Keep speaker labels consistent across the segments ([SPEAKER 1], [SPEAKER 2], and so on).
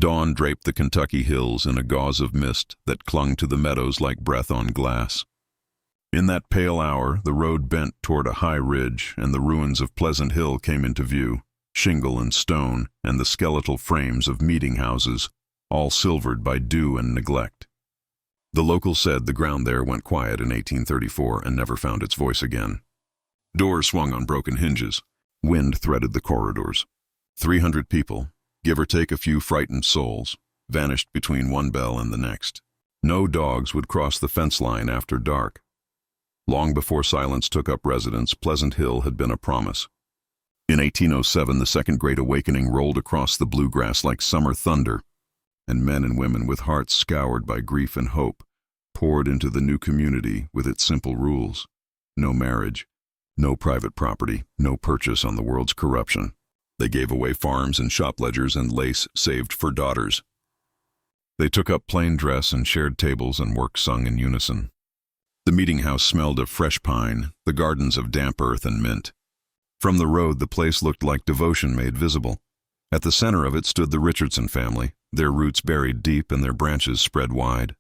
[SPEAKER 1] Dawn draped the Kentucky hills in a gauze of mist that clung to the meadows like breath on glass. In that pale hour, the road bent toward a high ridge, and the ruins of Pleasant Hill came into view, shingle and stone, and the skeletal frames of meeting houses, all silvered by dew and neglect. The locals said the ground there went quiet in 1834 and never found its voice again. Doors swung on broken hinges. Wind threaded the corridors. 300 people, give or take a few frightened souls, vanished between one bell and the next. No dogs would cross the fence line after dark. Long before silence took up residence, Pleasant Hill had been a promise. In 1807, the Second Great Awakening rolled across the bluegrass like summer thunder, and men and women with hearts scoured by grief and hope poured into the new community with its simple rules. No marriage, no private property, no purchase on the world's corruption. They gave away farms and shop ledgers and lace saved for daughters. They took up plain dress and shared tables and work sung in unison. The meeting house smelled of fresh pine, the gardens of damp earth and mint. From the road, the place looked like devotion made visible. At the center of it stood the Richardson family, their roots buried deep and their branches spread wide.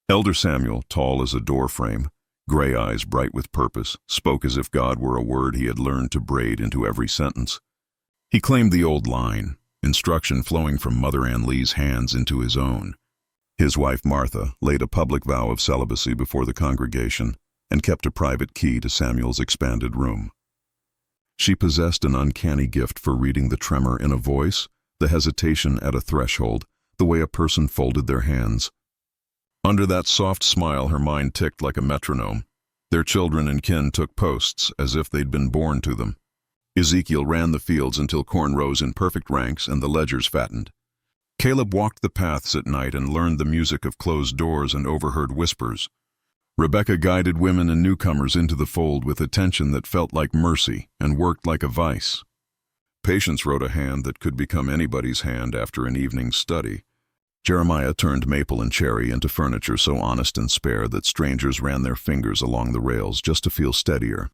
[SPEAKER 1] Elder Samuel, tall as a door frame, gray eyes bright with purpose, spoke as if God were a word he had learned to braid into every sentence. He claimed the old line, instruction flowing from Mother Ann Lee's hands into his own. His wife, Martha, laid a public vow of celibacy before the congregation and kept a private key to Samuel's expanded room. She possessed an uncanny gift for reading the tremor in a voice, the hesitation at a threshold, the way a person folded their hands. Under that soft smile, her mind ticked like a metronome. Their children and kin took posts as if they'd been born to them. Ezekiel ran the fields until corn rose in perfect ranks and the ledgers fattened. Caleb walked the paths at night and learned the music of closed doors and overheard whispers. Rebecca guided women and newcomers into the fold with attention that felt like mercy and worked like a vice. Patience wrote a hand that could become anybody's hand after an evening's study. Jeremiah turned maple and cherry into furniture so honest and spare that strangers ran their fingers along the rails just to feel steadier.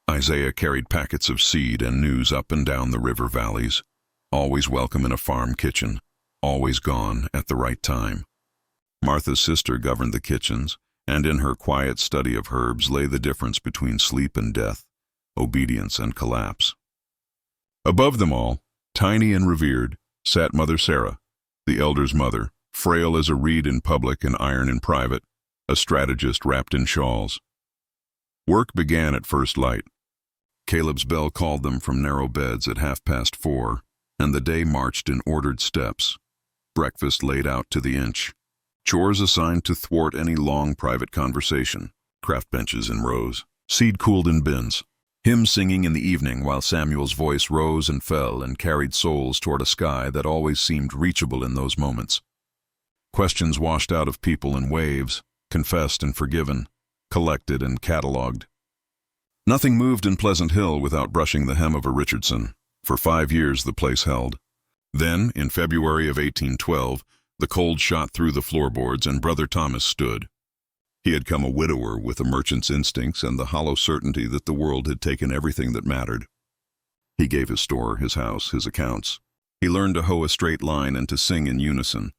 [SPEAKER 1] Isaiah carried packets of seed and news up and down the river valleys, always welcome in a farm kitchen, always gone at the right time. Martha's sister governed the kitchens, and in her quiet study of herbs lay the difference between sleep and death, obedience and collapse. Above them all, tiny and revered, sat Mother Sarah, the elder's mother, frail as a reed in public and iron in private, a strategist wrapped in shawls. Work began at first light. Caleb's bell called them from narrow beds at 4:30, and the day marched in ordered steps. Breakfast laid out to the inch. Chores assigned to thwart any long private conversation. Craft benches in rows. Seed cooled in bins. Hymns singing in the evening while Samuel's voice rose and fell and carried souls toward a sky that always seemed reachable in those moments. Questions washed out of people in waves, confessed and forgiven, collected and catalogued. Nothing moved in Pleasant Hill without brushing the hem of a Richardson. For 5 years the place held. Then, in February of 1812, the cold shot through the floorboards and Brother Thomas stood. He had come a widower with a merchant's instincts and the hollow certainty that the world had taken everything that mattered. He gave his store, his house, his accounts. He learned to hoe a straight line and to sing in unison.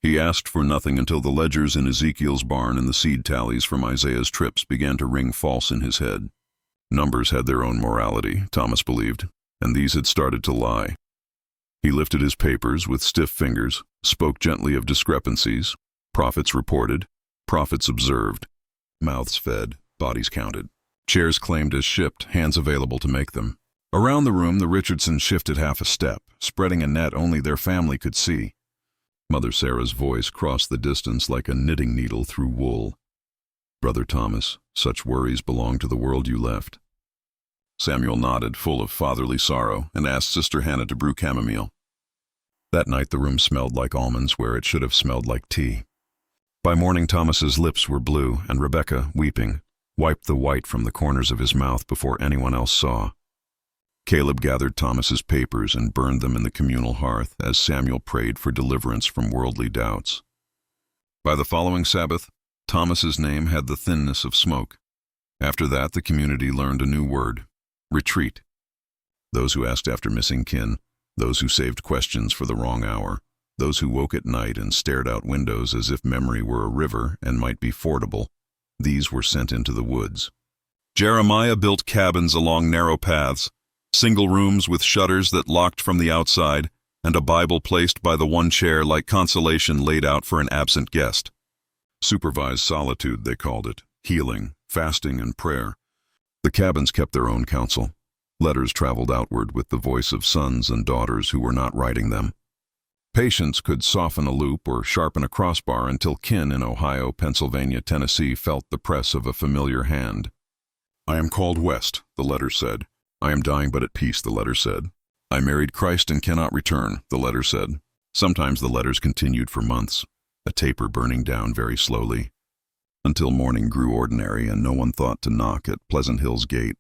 [SPEAKER 1] He asked for nothing until the ledgers in Ezekiel's barn and the seed tallies from Isaiah's trips began to ring false in his head. Numbers had their own morality, Thomas believed, and these had started to lie. He lifted his papers with stiff fingers, spoke gently of discrepancies. Prophets reported, prophets observed. Mouths fed, bodies counted. Chairs claimed as shipped, hands available to make them. Around the room, the Richardsons shifted half a step, spreading a net only their family could see. Mother Sarah's voice crossed the distance like a knitting needle through wool. Brother Thomas, such worries belong to the world you left. Samuel nodded, full of fatherly sorrow, and asked Sister Hannah to brew chamomile. That night the room smelled like almonds where it should have smelled like tea. By morning Thomas's lips were blue, and Rebecca, weeping, wiped the white from the corners of his mouth before anyone else saw. Caleb gathered Thomas's papers and burned them in the communal hearth as Samuel prayed for deliverance from worldly doubts. By the following Sabbath, Thomas's name had the thinness of smoke. After that, the community learned a new word: retreat. Those who asked after missing kin, those who saved questions for the wrong hour, Those who woke at night and stared out windows as if memory were a river and might be fordable, these were sent into the woods. Jeremiah built cabins along narrow paths, single rooms with shutters that locked from the outside, and a Bible placed by the one chair like consolation laid out for an absent guest. Supervised solitude, they called it, healing, fasting, and prayer. The cabins kept their own counsel. Letters traveled outward with the voice of sons and daughters who were not writing them. Patience could soften a loop or sharpen a crossbar until kin in Ohio, Pennsylvania, Tennessee felt the press of a familiar hand. "I am called West," the letter said. "I am dying but at peace," the letter said. "I married Christ and cannot return," the letter said. Sometimes the letters continued for months, a taper burning down very slowly, until morning grew ordinary and no one thought to knock at Pleasant Hill's gate.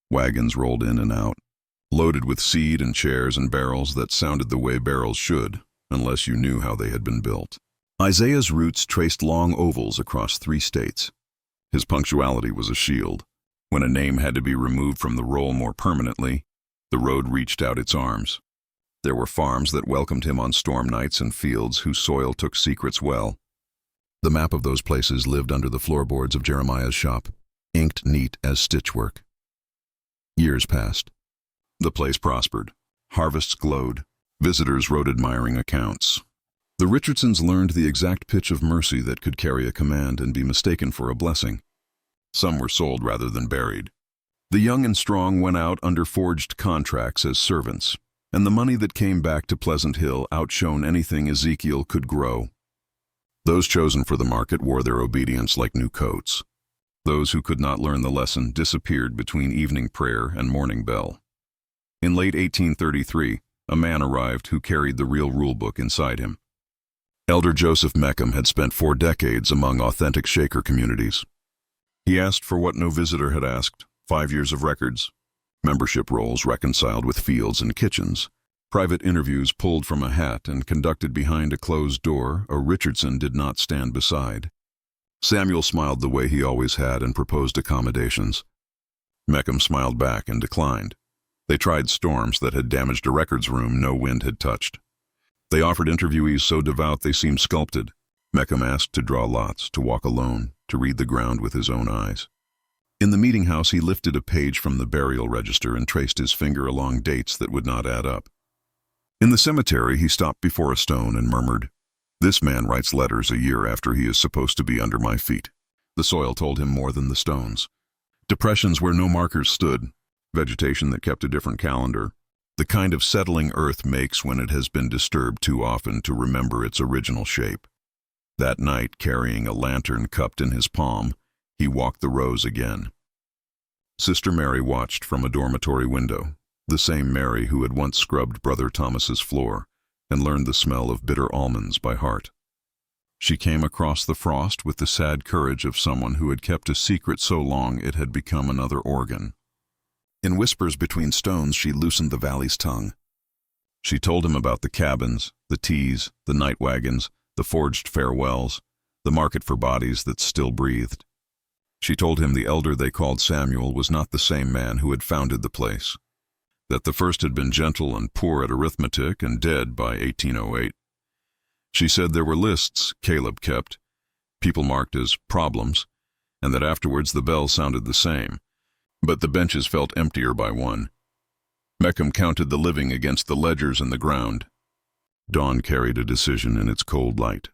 [SPEAKER 1] Wagons rolled in and out, loaded with seed and chairs and barrels that sounded the way barrels should, unless you knew how they had been built. Isaiah's roots traced long ovals across 3 states. His punctuality was a shield. When a name had to be removed from the roll more permanently, the road reached out its arms. There were farms that welcomed him on storm nights and fields whose soil took secrets well. The map of those places lived under the floorboards of Jeremiah's shop, inked neat as stitchwork. Years passed. The place prospered. Harvests glowed. Visitors wrote admiring accounts. The Richardsons learned the exact pitch of mercy that could carry a command and be mistaken for a blessing. Some were sold rather than buried. The young and strong went out under forged contracts as servants, and the money that came back to Pleasant Hill outshone anything Ezekiel could grow. Those chosen for the market wore their obedience like new coats. Those who could not learn the lesson disappeared between evening prayer and morning bell. In late 1833, a man arrived who carried the real rulebook inside him. Elder Joseph Meckham had spent 4 decades among authentic Shaker communities. He asked for what no visitor had asked: 5 years of records, membership rolls reconciled with fields and kitchens, private interviews pulled from a hat and conducted behind a closed door a Richardson did not stand beside. Samuel smiled the way he always had and proposed accommodations. Meckham smiled back and declined. They tried storms that had damaged a records room no wind had touched. They offered interviewees so devout they seemed sculpted. Meckham asked to draw lots, to walk alone, to read the ground with his own eyes. In the meeting house he lifted a page from the burial register and traced his finger along dates that would not add up. In the cemetery he stopped before a stone and murmured, "This man writes letters a year after he is supposed to be under my feet." The soil told him more than the stones. Depressions where no markers stood, vegetation that kept a different calendar, the kind of settling earth makes when it has been disturbed too often to remember its original shape. That night, carrying a lantern cupped in his palm, he walked the rows again. Sister Mary watched from a dormitory window, the same Mary who had once scrubbed Brother Thomas's floor and learned the smell of bitter almonds by heart. She came across the frost with the sad courage of someone who had kept a secret so long it had become another organ. In whispers between stones she loosened the valley's tongue. She told him about the cabins, the teas, the night wagons, the forged farewells, the market for bodies that still breathed. She told him the elder they called Samuel was not the same man who had founded the place, that the first had been gentle and poor at arithmetic and dead by 1808. She said there were lists Caleb kept, people marked as problems, and that afterwards the bell sounded the same, but the benches felt emptier by one. Meckham counted the living against the ledgers in the ground. Dawn carried a decision in its cold light.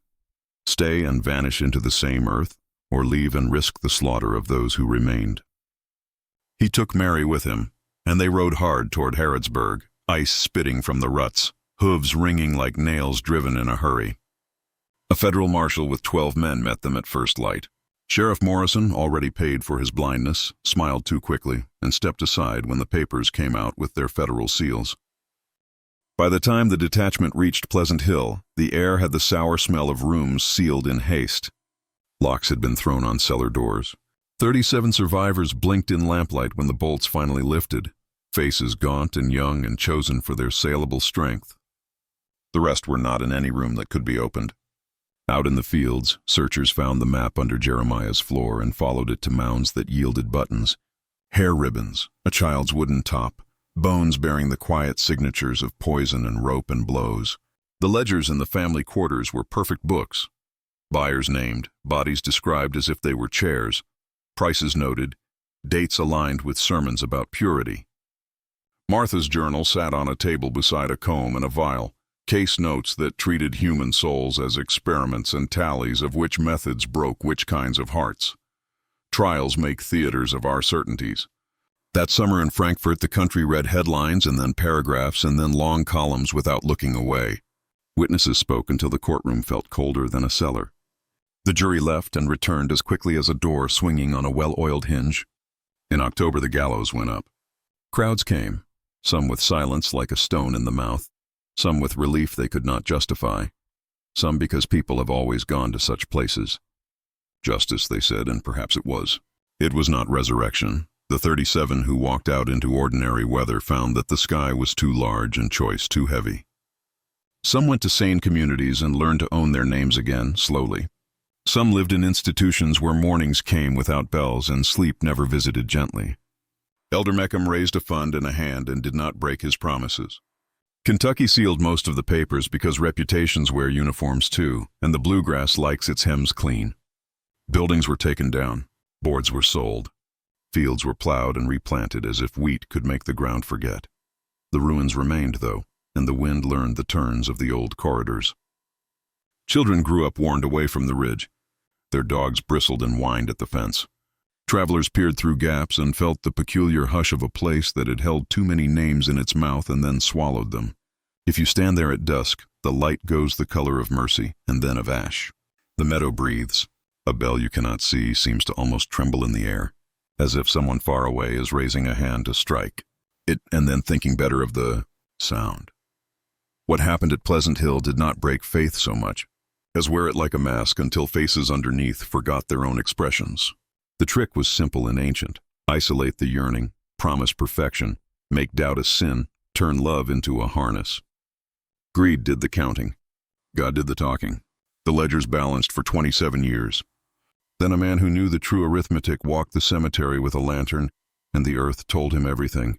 [SPEAKER 1] Stay and vanish into the same earth, or leave and risk the slaughter of those who remained. He took Mary with him, and they rode hard toward Harrodsburg, ice spitting from the ruts, hooves ringing like nails driven in a hurry. A federal marshal with 12 men met them at first light. Sheriff Morrison, already paid for his blindness, smiled too quickly and stepped aside when the papers came out with their federal seals. By the time the detachment reached Pleasant Hill, the air had the sour smell of rooms sealed in haste. Locks had been thrown on cellar doors. 37 survivors blinked in lamplight when the bolts finally lifted, faces gaunt and young and chosen for their saleable strength. The rest were not in any room that could be opened. Out in the fields, searchers found the map under Jeremiah's floor and followed it to mounds that yielded buttons, hair ribbons, a child's wooden top, bones bearing the quiet signatures of poison and rope and blows. The ledgers in the family quarters were perfect books. Buyers named, bodies described as if they were chairs, prices noted, dates aligned with sermons about purity. Martha's journal sat on a table beside a comb and a vial, case notes that treated human souls as experiments and tallies of which methods broke which kinds of hearts. Trials make theaters of our certainties. That summer in Frankfurt, the country read headlines and then paragraphs and then long columns without looking away. Witnesses spoke until the courtroom felt colder than a cellar. The jury left and returned as quickly as a door swinging on a well-oiled hinge. In October, the gallows went up. Crowds came, some with silence like a stone in the mouth, some with relief they could not justify, some because people have always gone to such places. Justice, they said, and perhaps it was. It was not resurrection. The 37 who walked out into ordinary weather found that the sky was too large and choice too heavy. Some went to sane communities and learned to own their names again, slowly. Some lived in institutions where mornings came without bells and sleep never visited gently. Elder Meckham raised a fund and a hand and did not break his promises. Kentucky sealed most of the papers because reputations wear uniforms too, and the bluegrass likes its hems clean. Buildings were taken down. Boards were sold. Fields were plowed and replanted as if wheat could make the ground forget. The ruins remained, though, and the wind learned the turns of the old corridors. Children grew up warned away from the ridge. Their dogs bristled and whined at the fence. Travelers peered through gaps and felt the peculiar hush of a place that had held too many names in its mouth and then swallowed them. If you stand there at dusk, the light goes the color of mercy and then of ash. The meadow breathes. A bell you cannot see seems to almost tremble in the air, as if someone far away is raising a hand to strike it and then thinking better of the sound. What happened at Pleasant Hill did not break faith so much as wear it like a mask until faces underneath forgot their own expressions. The trick was simple and ancient. Isolate the yearning, promise perfection, make doubt a sin, turn love into a harness. Greed did the counting. God did the talking. The ledgers balanced for 27 years. Then a man who knew the true arithmetic walked the cemetery with a lantern, and the earth told him everything.